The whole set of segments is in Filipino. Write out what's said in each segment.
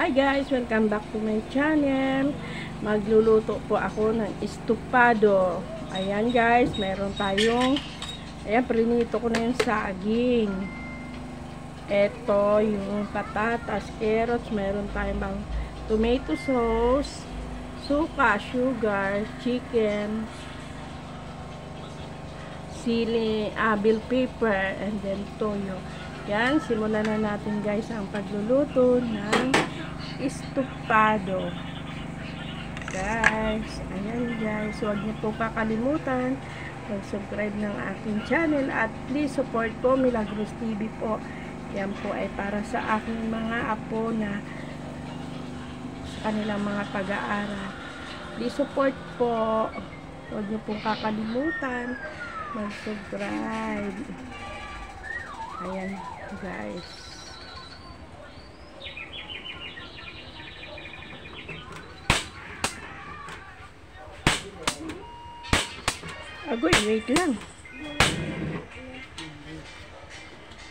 Hi guys! Welcome back to my channel. Magluluto po ako ng estupado. Ayan guys, meron tayong prinito ko na yung saging. Ito yung patatas, carrots, meron tayong bang tomato sauce, suka, sugar, chicken, sili, bell pepper, and then toyo. Yan, simulan na natin guys ang pagluluto ng estupado. Guys, ayan guys, huwag niyo po kakalimutan mag-subscribe ng aking channel at please support po Milagros TV po. Yan po ay para sa aking mga apo na sa kanilang mga pag-aaral. Please support po. Huwag niyo po kakalimutan mag-subscribe. Ayan guys. Agoy, wait lang.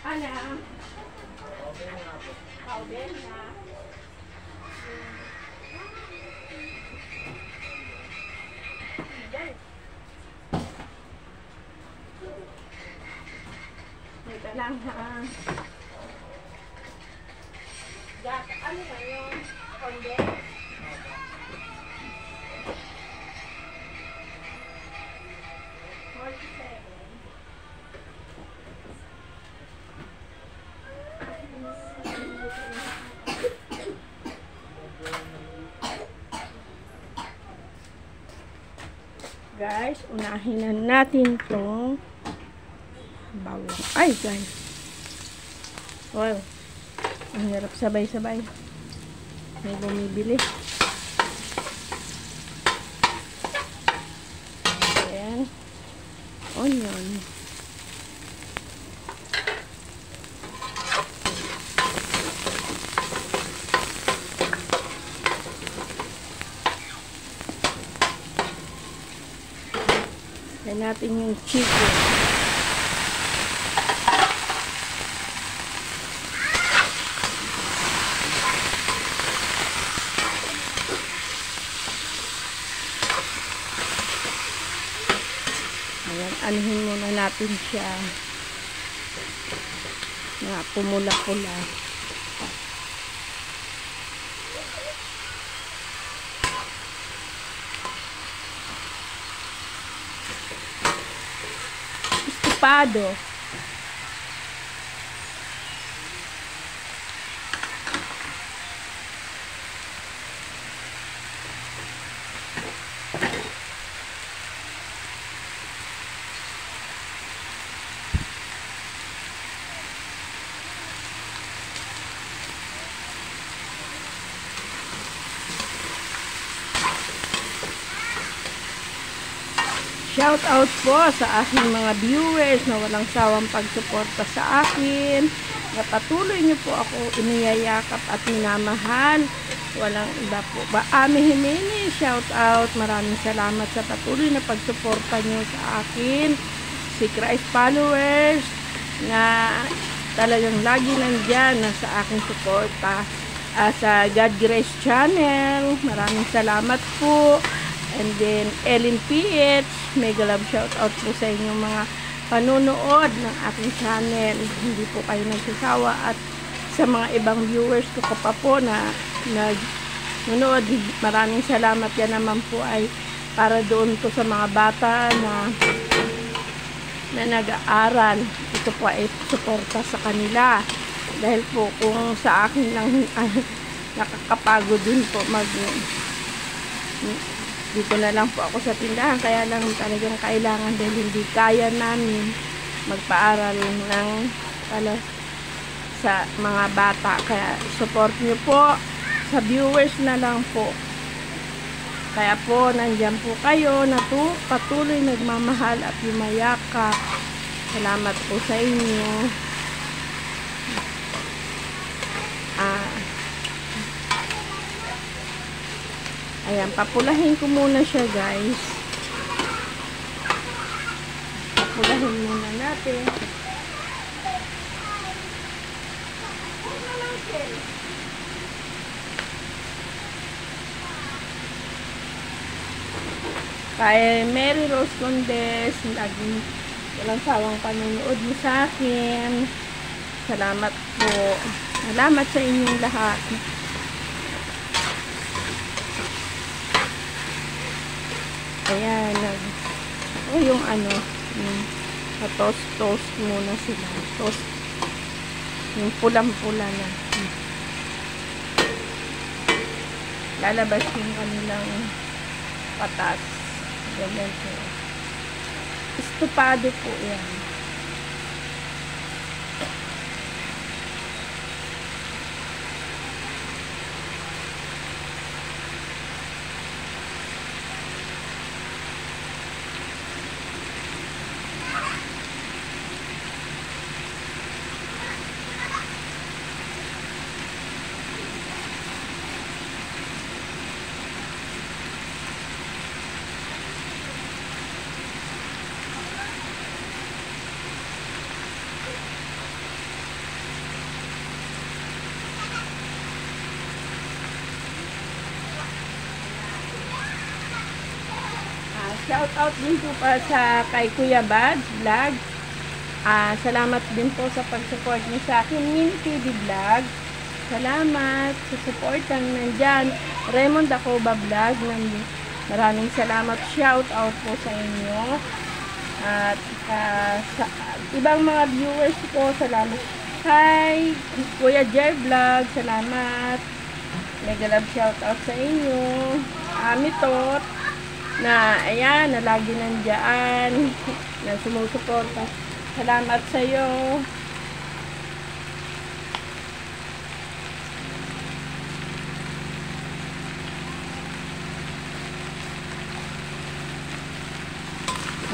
Ana. Powder na. Wait lang ha. Ano ba yung condensed? Guys, unahin na natin itong bawang. Ay, guys. Wow. Ang hirap sabay-sabay. May bumibili. Ayan. Onion. Ayan natin yung chicken. Ayan, anuhin muna natin siya na pumula-pula. Estupado. Shout out po sa aking mga viewers na walang sawang pagsuporta sa akin. Na patuloy niyo po ako iniyayakap at minamahal. Walang iba po. Ami Jimenez, shout out. Maraming salamat sa patuloy na pagsuporta niyo sa akin. Si Christ followers na talagang lagi nandyan na sa aking suporta. Sa God Grace Channel, maraming salamat po. And then, Ellen PH, mega love shout out po sa inyong mga panunood ng aking channel. Hindi po kayo nagsasawa at sa mga ibang viewers ko pa po na nanonood, maraming salamat. Yan naman po ay para doon to sa mga bata na nag-aaral. Ito po ay suporta sa kanila. Dahil po kung sa akin lang nakakapagod din po dito na lang po ako sa tindahan, kaya lang talagang kailangan dahil hindi kaya namin magpaaral ng sa mga bata. Kaya support nyo po sa viewers na lang po. Kaya po nandyan po kayo na patuloy nagmamahal at yumayakap. Salamat po sa inyo. Ayan, papulahin ko muna siya guys. Papulahin muna natin. Kay Mary Rose Condes, laging walang sawang panunood mo sa akin. Salamat po. Salamat sa inyong lahat. Ayan, yung ano, toast muna sila. Toast. Yung pulang-pula na. Lalabas yung kanilang patas. Ganyan po. Estupado po yan. Shout out din po pa sa kay Kuya Bads Vlog. Salamat din po sa pag-support niyo sa akin, Mini TV Vlog. Salamat sa support ang nandyan. Raymond Dacoba Vlog. Maraming salamat. Shout out po sa inyo. At sa ibang mga viewers po, salamat. Kay Kuya Jer Vlog, salamat. Mega love shout out sa inyo. Amitot na ayan, na lagi nandiyan, na sumusuporta. Salamat sa iyo.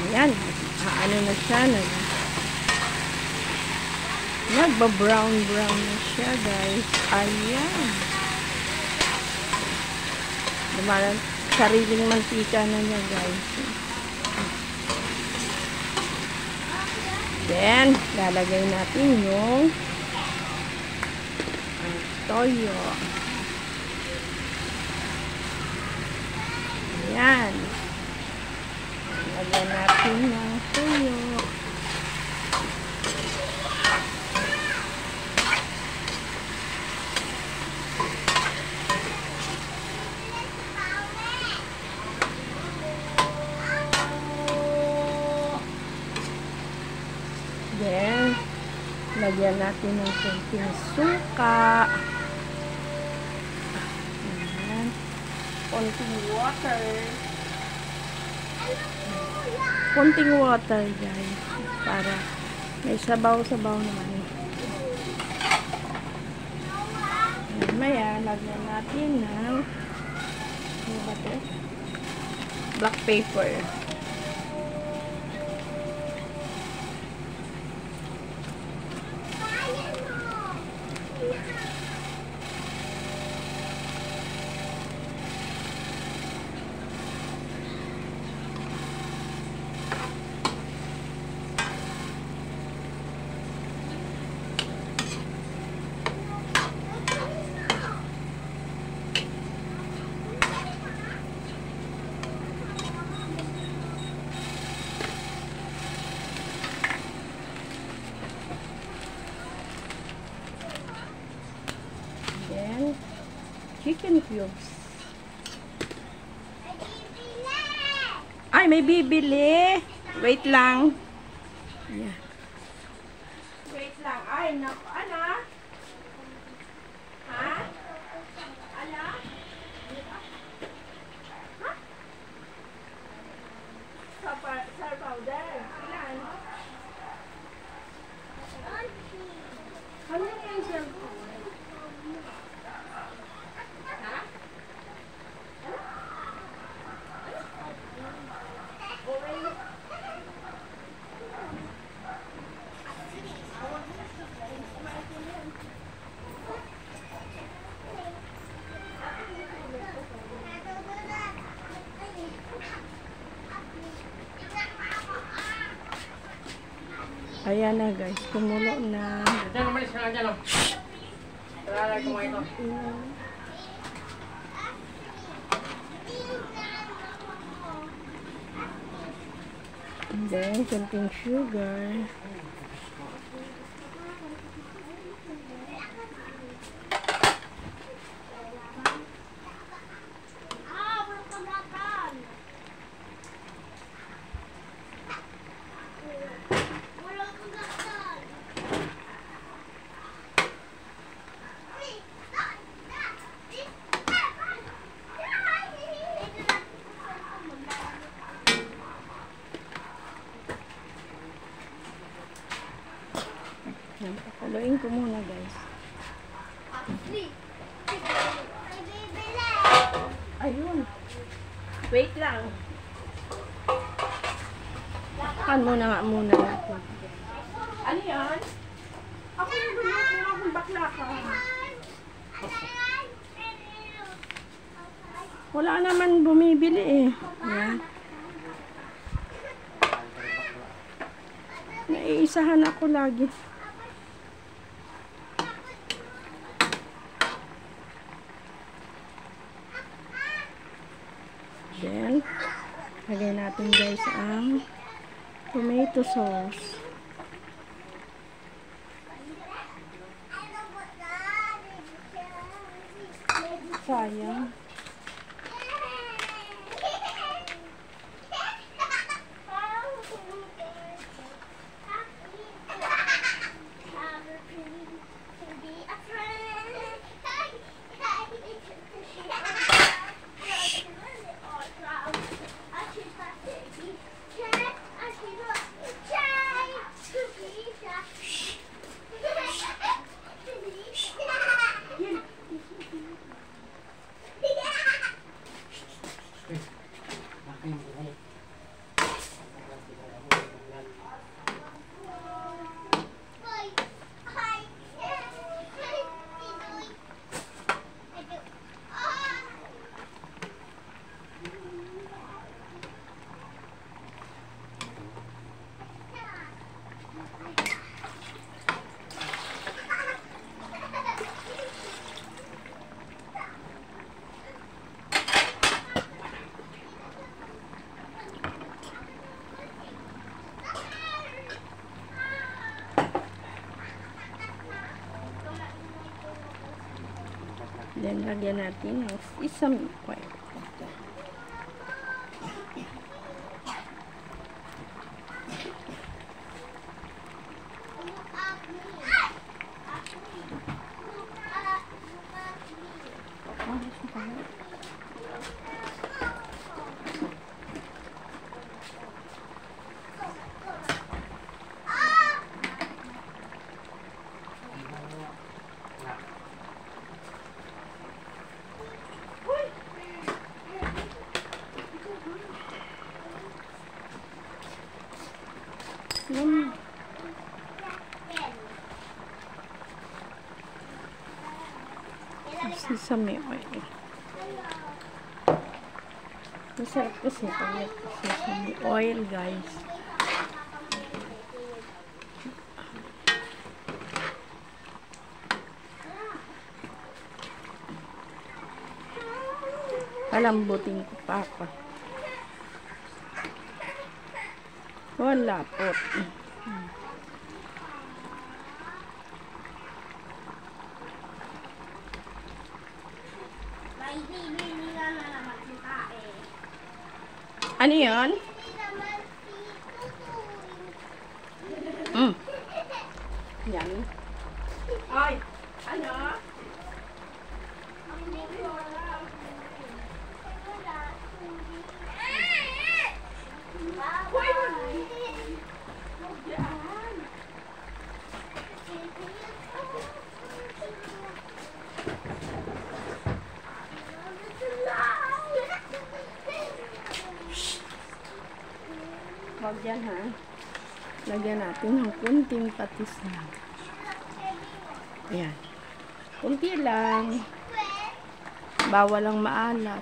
Ayan, ano na siya, nagba-brown na siya, guys. Ayan. Lumalan sariling mantika na niya, guys. Then, lalagay natin yung toyo. Ayan. Lagyan natin ng toyo. Then, lagyan natin ng konting suka. Ayan. Konting water. Konting water, guys. Para may sabaw-sabaw naman. Maya, lagyan natin ng ano ba ito? Black pepper. Chicken cubes. Ay, may bibili. Wait lang. Yeah. Wait lang. Ay, naku. Ano? Ha? Ano? Ha? Sar powder. Ilan? Ano yung sar powder? Ayan na, guys, kumulo na. Diyan, umalis ka nga dyan, o. Talalay ko mga ito. Then, konting sugar. Yan, papaluin ko muna guys. Ayun. Wait lang. Lakpan muna nga muna natin. Ano yan? Ako yung gulong bakla ka. Wala naman bumibili eh. Yan. Naiisahan ako lagi. Then, lagay natin guys ang tomato sauce. Sayang. Then, lagyan natin ng sesame oil. Sesame oil. Masarap kasi pag sesame oil guys. Palambutin ko pa ako. Wala po. Ano yun? Yan. Ay! Ano? Wag yan ha. Lagyan natin ng kunting patis na. Ayan. Kunti lang. Bawal lang maalat.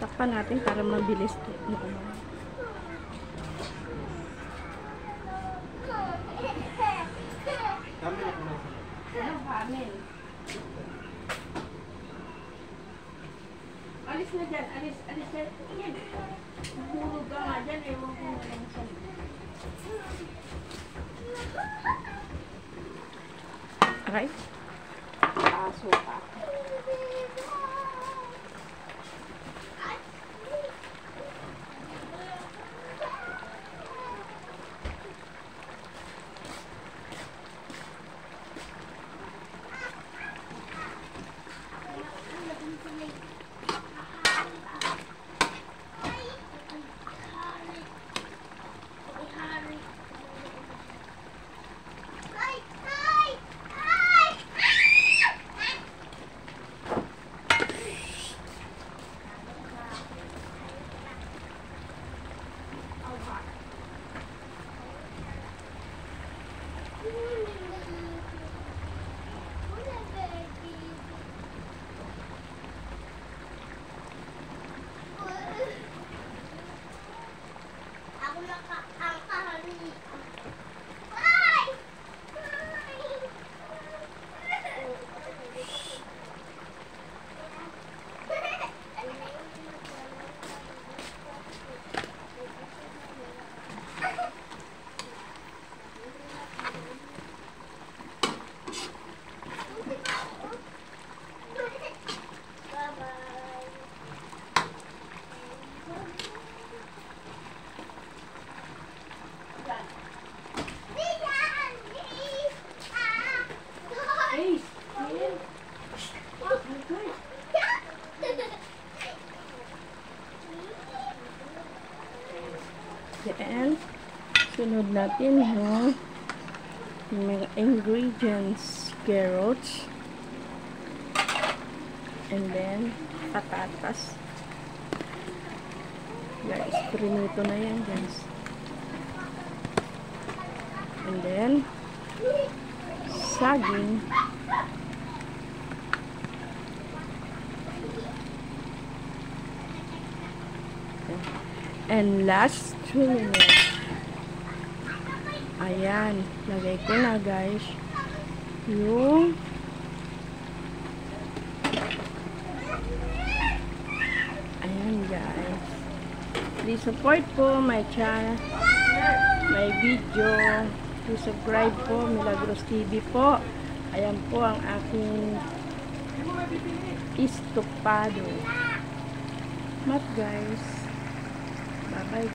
Takpan natin para mabilis ito. Alis na dyan, alis dyan. Yan. Mahulog ka nga dyan, ewan ko na lang saan. Aray. Aso pa. Then, sunod natin yung mga ingredients, carrots, and then patatas. Guys, prinito na yan, guys. And then saging. And last 2 minutes. Ayan. Lagay ko na, guys. Yung ayan, guys. Please support po my channel, my video. Please subscribe po, Milagros TV po. Ayan po ang aking estopado. Mat, guys. Bye-bye.